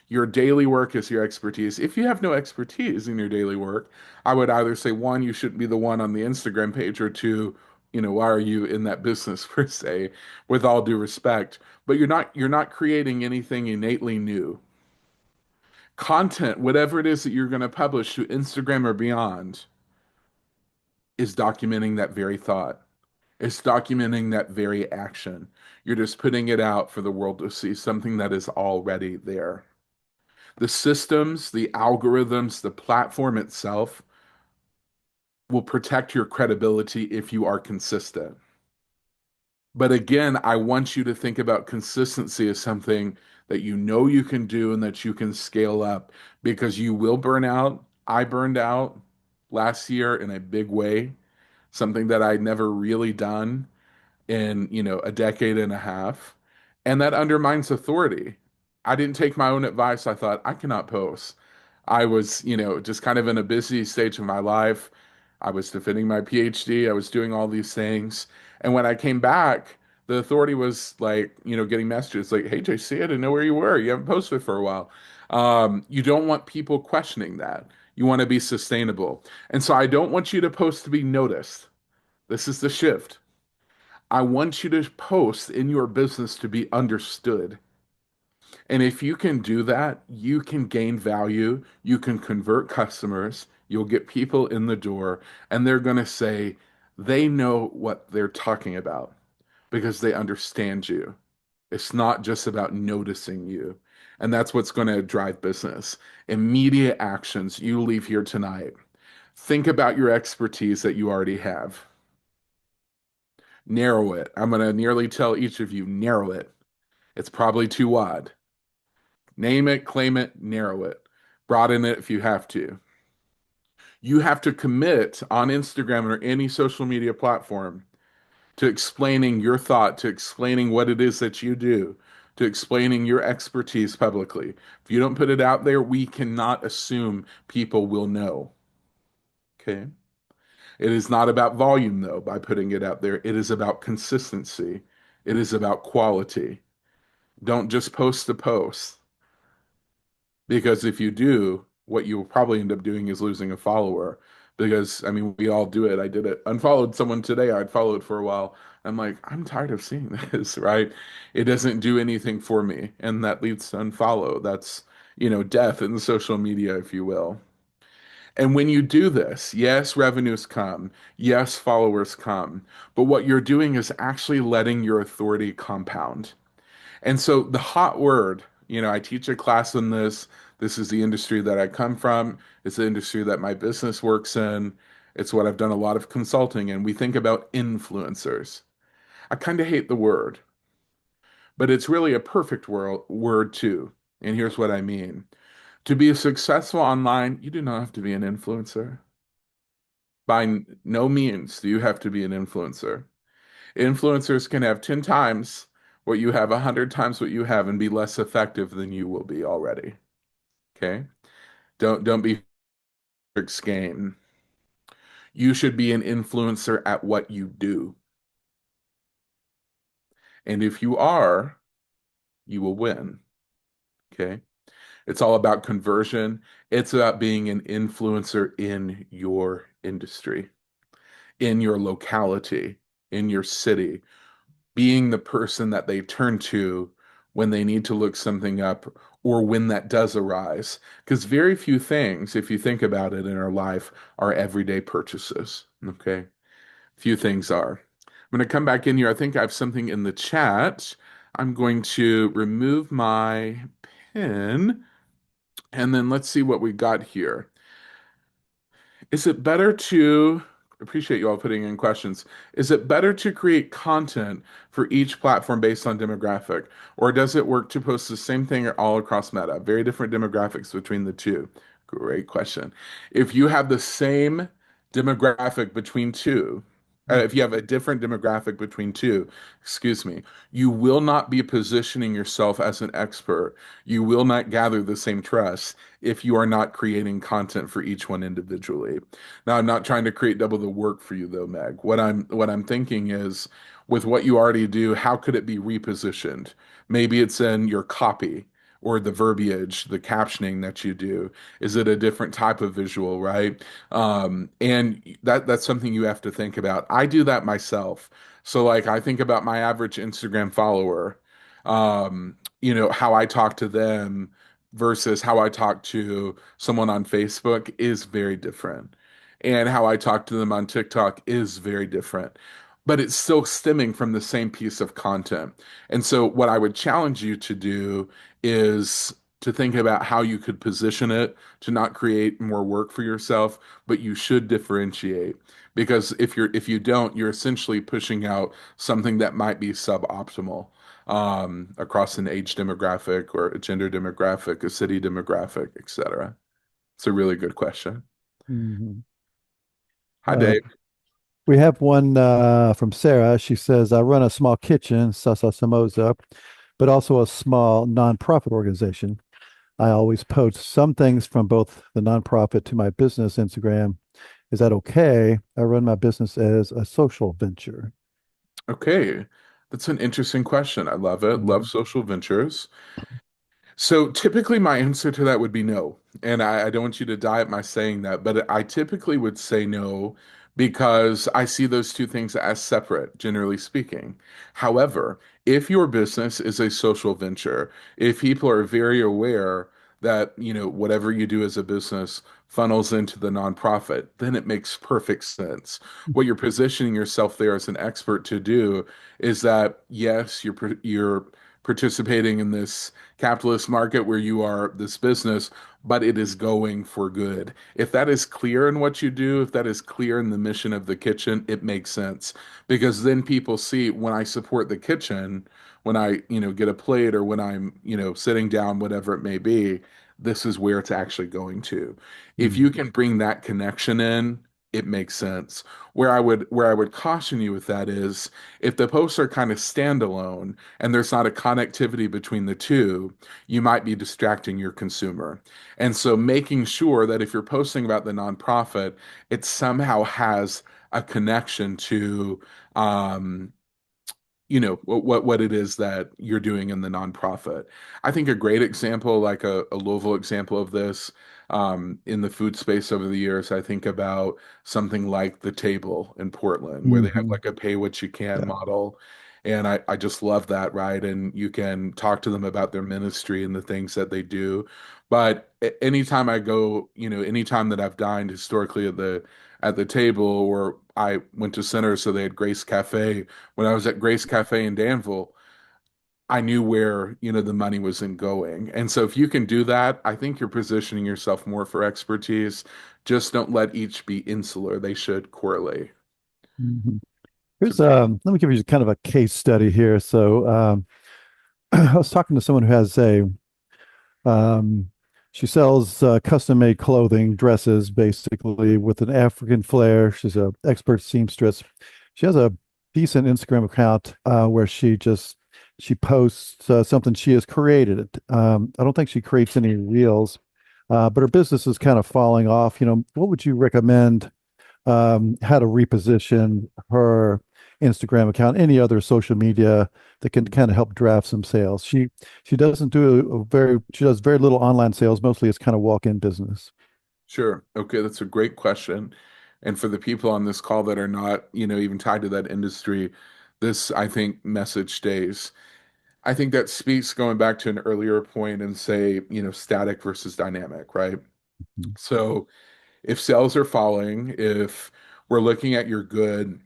Your daily work is your expertise. If you have no expertise in your daily work, I would either say, one, you shouldn't be the one on the Instagram page, or two, why are you in that business per se, with all due respect. But you're not creating anything innately new. Content, whatever it is that you're going to publish to Instagram or beyond, is documenting that very thought. It's documenting that very action. You're just putting it out for the world to see, something that is already there. The systems, the algorithms, the platform itself will protect your credibility if you are consistent. But again, I want you to think about consistency as something that you know you can do and that you can scale up, because you will burn out. I burned out last year in a big way, something that I'd never really done. in, a decade and a half, and that undermines authority. I didn't take my own advice. I thought I cannot post. I was, just kind of in a busy stage of my life. I was defending my PhD. I was doing all these things. And when I came back, the authority was like, getting messages like, "Hey, JC, I didn't know where you were. You haven't posted for a while." You don't want people questioning that. You want to be sustainable. And so I don't want you to post to be noticed. This is the shift. I want you to post in your business to be understood. And if you can do that, you can gain value, you can convert customers, you'll get people in the door, and they're going to say they know what they're talking about because they understand you. It's not just about noticing you. And that's what's going to drive business. Immediate actions you leave here tonight. Think about your expertise that you already have. Narrow it. I'm going to nearly tell each of you, narrow it. It's probably too wide. Name it, claim it, narrow it. Broaden it if you have to. You have to commit on Instagram or any social media platform to explaining your thought, to explaining what it is that you do, to explaining your expertise publicly. If you don't put it out there, we cannot assume people will know. Okay? It is not about volume, though, by putting it out there. It is about consistency. It is about quality. Don't just post the post. Because if you do, what you will probably end up doing is losing a follower. Because, I mean, we all do it. I did it. Unfollowed someone today. I'd followed for a while. I'm like, I'm tired of seeing this, right? It doesn't do anything for me. And that leads to unfollow. That's, death in social media, if you will. And when you do this, yes, revenues come, yes, followers come, but what you're doing is actually letting your authority compound. And so the hot word, I teach a class in this. This is the industry that I come from. It's the industry that my business works in. It's what I've done a lot of consulting in. We think about influencers. I kind of hate the word, but it's really a perfect word too. And here's what I mean. To be successful online, you do not have to be an influencer. By no means do you have to be an influencer. Influencers can have 10 times what you have, 100 times what you have, and be less effective than you will be already. Okay? Don't be tricks game. You should be an influencer at what you do. And if you are, you will win. Okay? It's all about conversion. It's about being an influencer in your industry, in your locality, in your city, being the person that they turn to when they need to look something up or when that does arise. Because very few things, if you think about it in our life, are everyday purchases. Okay. Few things are. I'm going to come back in here. I think I have something in the chat. I'm going to remove my pen and then let's see what we got here. Is it better to appreciate you all putting in questions? Is it better to create content for each platform based on demographic, or does it work to post the same thing all across Meta? Very different demographics between the two. Great question. If you have the same demographic between two, if you have a different demographic between two, excuse me, you will not be positioning yourself as an expert. You will not gather the same trust if you are not creating content for each one individually. Now, I'm not trying to create double the work for you though, Meg. What I'm thinking is with what you already do, how could it be repositioned? Maybe it's in your copy or the verbiage, the captioning that you do. Is it a different type of visual, right? And that's something you have to think about. I do that myself. So like I think about my average Instagram follower, how I talk to them versus how I talk to someone on Facebook is very different. And how I talk to them on TikTok is very different. But it's still stemming from the same piece of content. And so, what I would challenge you to do is to think about how you could position it to not create more work for yourself, but you should differentiate. Because if you don't, you're essentially pushing out something that might be suboptimal across an age demographic or a gender demographic, a city demographic, etc. It's a really good question. Mhm. Hi, Uh, Dave. we have one from Sarah. She says, I run a small kitchen, Sasa Samosa, but also a small nonprofit organization. I always post some things from both the nonprofit to my business Instagram. Is that okay? I run my business as a social venture. Okay, that's an interesting question. I love it. Love Mhm. social ventures. So typically my answer to that would be no. And I don't want you to die at my saying that, but I typically would say no because I see those two things as separate, generally speaking. However, if your business is a social venture, if people are very aware that, whatever you do as a business funnels into the nonprofit, then it makes perfect sense. What you're positioning yourself there as an expert to do is that, yes, you're participating in this capitalist market where you are this business, but it is going for good. If that is clear in what you do, if that is clear in the mission of the kitchen, it makes sense because then people see when I support the kitchen, when I, get a plate or when I'm, sitting down, whatever it may be, this is where it's actually going to. If you Mhm. can bring that connection in, it makes sense. Where I would caution you with that is if the posts are kind of standalone and there's not a connectivity between the two, you might be distracting your consumer. And so making sure that if you're posting about the nonprofit, it somehow has a connection to um, what it is that you're doing in the nonprofit. I think a great example, like a Louisville example of this, in the food space over the years, I think about something like The Table in Portland, where they have Mhm. like a pay what you can Yeah. model. And I just love that, right? And you can talk to them about their ministry and the things that they do. But anytime I go, anytime that I've dined historically at the table, or I went to Center, so they had Grace Cafe. When I was at Grace Cafe in Danville, I knew where, the money wasn't going. And so if you can do that, I think you're positioning yourself more for expertise. Just don't let each be insular. They should correlate. Mhm. It's a Here's great. let me give you kind of a case study here. So I was talking to someone who has a um, she sells custom-made clothing, dresses, basically with an African flair. She's an expert seamstress. She has a decent Instagram account where she posts something she has created. I don't think she creates any reels, but her business is kind of falling off. What would you recommend how to reposition her Instagram account, any other social media that can kind of help draft some sales. She doesn't do she does very little online sales. Mostly it's kind of walk-in business. Sure. Okay, that's a great question. And for the people on this call that are not, even tied to that industry, this, I think, message stays. I think that speaks going back to an earlier point and say, static versus dynamic, right? Mhm. So if sales are falling, if we're looking at your good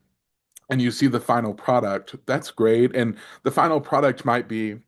and you see the final product, that's great. And the final product might be,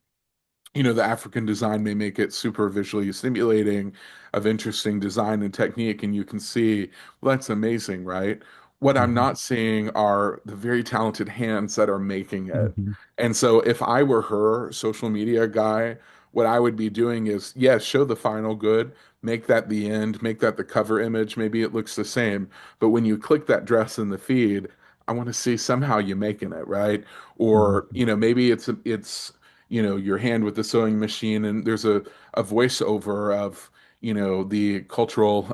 the African design may make it super visually stimulating, of interesting design and technique, and you can see, well, that's amazing, right? What I'm Mhm. not seeing are the very talented hands that are making it. Mhm. And so if I were her social media guy, what I would be doing is, yes, show the final good, make that the end, make that the cover image, maybe it looks the same. But when you click that dress in the feed, I want to see somehow you making it, right? Or, Mhm. maybe it's your hand with the sewing machine and there's a voiceover of the cultural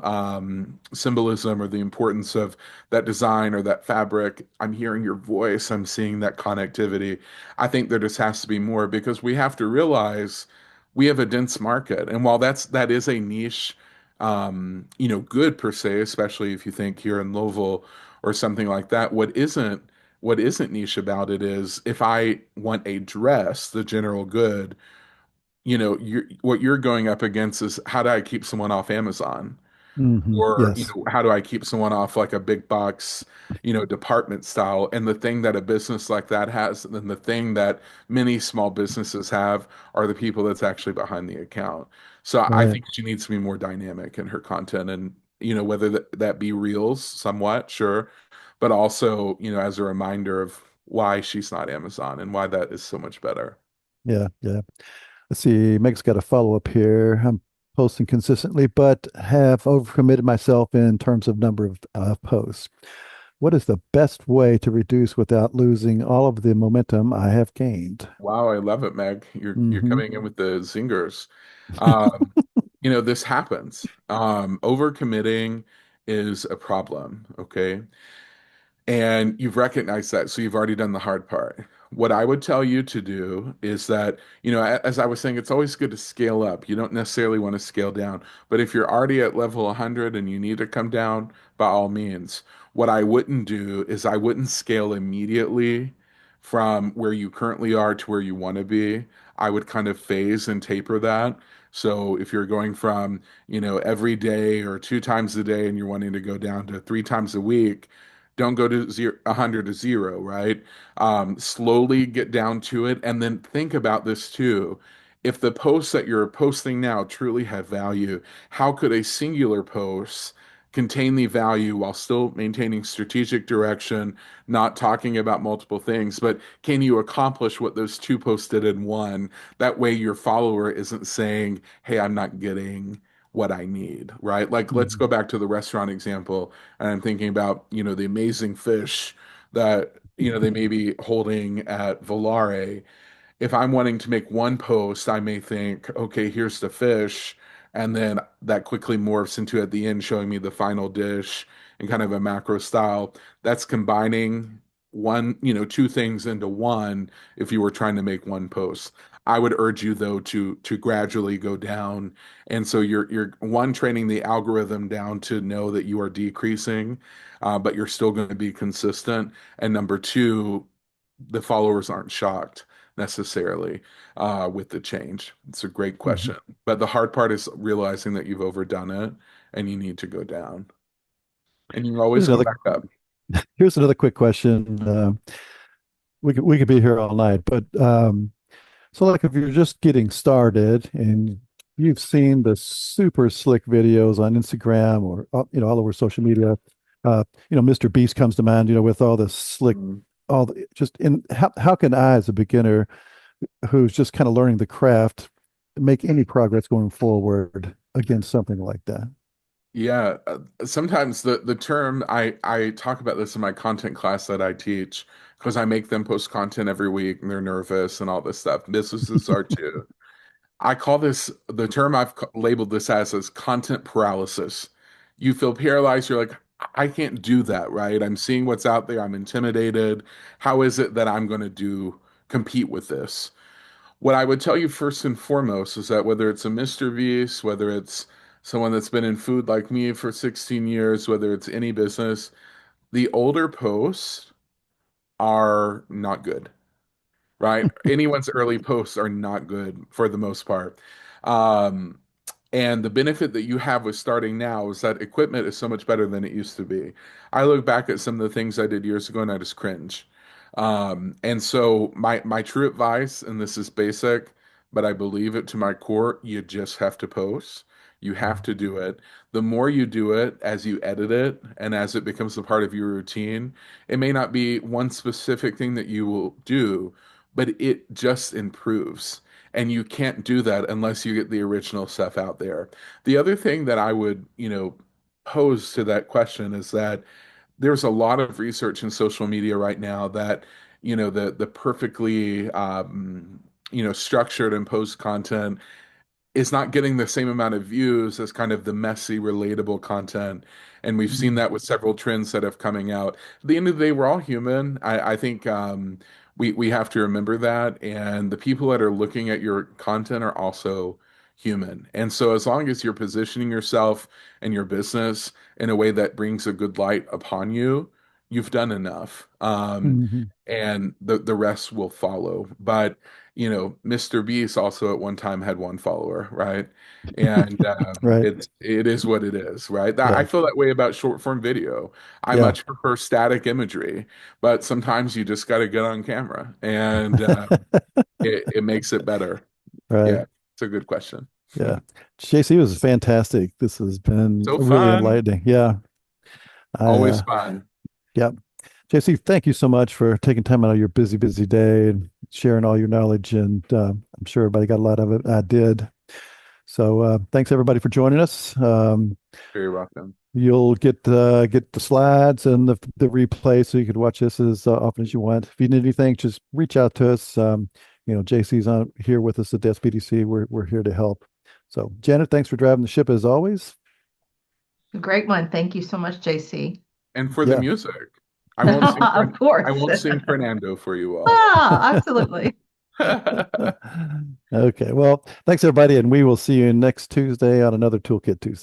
symbolism or the importance of that design or that fabric. I'm hearing your voice, I'm seeing that connectivity. I think there just has to be more because we have to realize we have a dense market, and while that is a niche good per se, especially if you think here in Louisville or something like that, what isn't niche about it is if I want a dress, the general good, what you're going up against is how do I keep someone off Amazon? Mhm. Or, Yes. how do I keep someone off like a big box, department style? And the thing that a business like that has, and then the thing that many small businesses have are the people that's actually behind the account. So I Right. think she needs to be more dynamic in her content and, whether that be reels somewhat, sure, but also, as a reminder of why she's not Amazon and why that is so much better. Yeah. Yeah. Let's see. Meg's got a follow-up here. I'm posting consistently, but have overcommitted myself in terms of number of posts. what is the best way to reduce without losing all of the momentum I have gained? Wow, I love it, Meg. You're Hmm. coming in with the zingers. Um, this happens. Overcommitting is a problem, okay? And you've recognized that, so you've already done the hard part. What I would tell you to do is that, as I was saying, it's always good to scale up. You don't necessarily want to scale down. But if you're already at level 100 and you need to come down, by all means. What I wouldn't do is I wouldn't scale immediately from where you currently are to where you want to be. I would kind of phase and taper that. So if you're going from, every day or 2 times a day and you're wanting to go down to 3 times a week, don't go to 100 to zero, right? Slowly get down to it. And then think about this too. If the posts that you're posting now truly have value, how could a singular post contain the value while still maintaining strategic direction, not talking about multiple things? But can you accomplish what those two posts did in one? That way, your follower isn't saying, hey, I'm not getting what I need, right? Like, let's Hmm. go back to the restaurant example. And I'm thinking about, the amazing fish that, they may be holding at Volare. If I'm wanting to make one post, I may think, okay, here's the fish. And then that quickly morphs into at the end showing me the final dish in kind of a macro style. That's combining two things into one if you were trying to make one post. I would urge you though to gradually go down. And so you're one training the algorithm down to know that you are decreasing, but you're still going to be consistent. And number two, the followers aren't shocked necessarily with the change. It's a great Hmm. question. But the hard part is realizing that you've overdone it and you need to go down. And you always Here's come another back up. here's another quick question. We could be here all night, but so like if you're just getting started and you've seen the super slick videos on Instagram or all over social media, Mr. Beast comes to mind, with all the slick, Mm. all the, just in how can I as a beginner who's just kind of learning the craft make any progress going forward against something like that? Yeah, sometimes the term I talk about this in my content class that I teach because I make them post content every week and they're nervous and all this stuff. Businesses are too. I call this the term I've labeled this as content paralysis. You feel paralyzed. You're like, I can't do that, right? I'm seeing what's out there. I'm intimidated. How is it that I'm going to compete with this? What I would tell you first and foremost is that whether it's a Mr. Beast, whether it's someone that's been in food like me for 16 years, whether it's any business, the older posts are not good, right? Anyone's early posts are not good for the most part. Um, and the benefit that you have with starting now is that equipment is so much better than it used to be. I look back at some of the things I did years ago and I just cringe. And so my true advice, and this is basic, but I believe it to my core, you just have to post. You have to do it. The more you do it as you edit it and as it becomes a part of your routine, it may not be one specific thing that you will do, but it just improves. And you can't do that unless you get the original stuff out there. The other thing that I would, pose to that question is that there's a lot of research in social media right now that, the perfectly, structured and post content is not getting the same amount of views as kind of the messy, relatable content. And we've seen Mhm. that with several trends that have coming out. At the end of the day, we're all human. I think we have to remember that. And the people that are looking at your content are also human. And so as long as you're positioning yourself and your business in a way that brings a good light upon you, you've done enough. Mhm. And the rest will follow. But Mr. Beast also at one time had one follower, right? And Right. it is what it is, right? I Yeah. feel that way about short form video. I Yeah. much prefer static imagery, but sometimes you just got to get on camera, and it makes it better. Right. Yeah, it's a good question. Yeah. JC was fantastic. This has been So really fun, enlightening. Yeah. I always fun. yeah. JC, thank you so much for taking time out of your busy, busy day and sharing all your knowledge. And I'm sure everybody got a lot of it. I did. So thanks everybody for joining us. Very welcome. You'll get the slides and the replay, so you can watch this as often as you want. If you need anything, just reach out to us. JC's on here with us at the SBDC. We're here to help. So, Janet, thanks for driving the ship as always. Great one. Thank you so much, JC. And for the Yeah. music. I won't sing Of course. I won't sing Fernando for you all. Absolutely. Okay. Well, thanks everybody, and we will see you next Tuesday on another Toolkit Tuesday.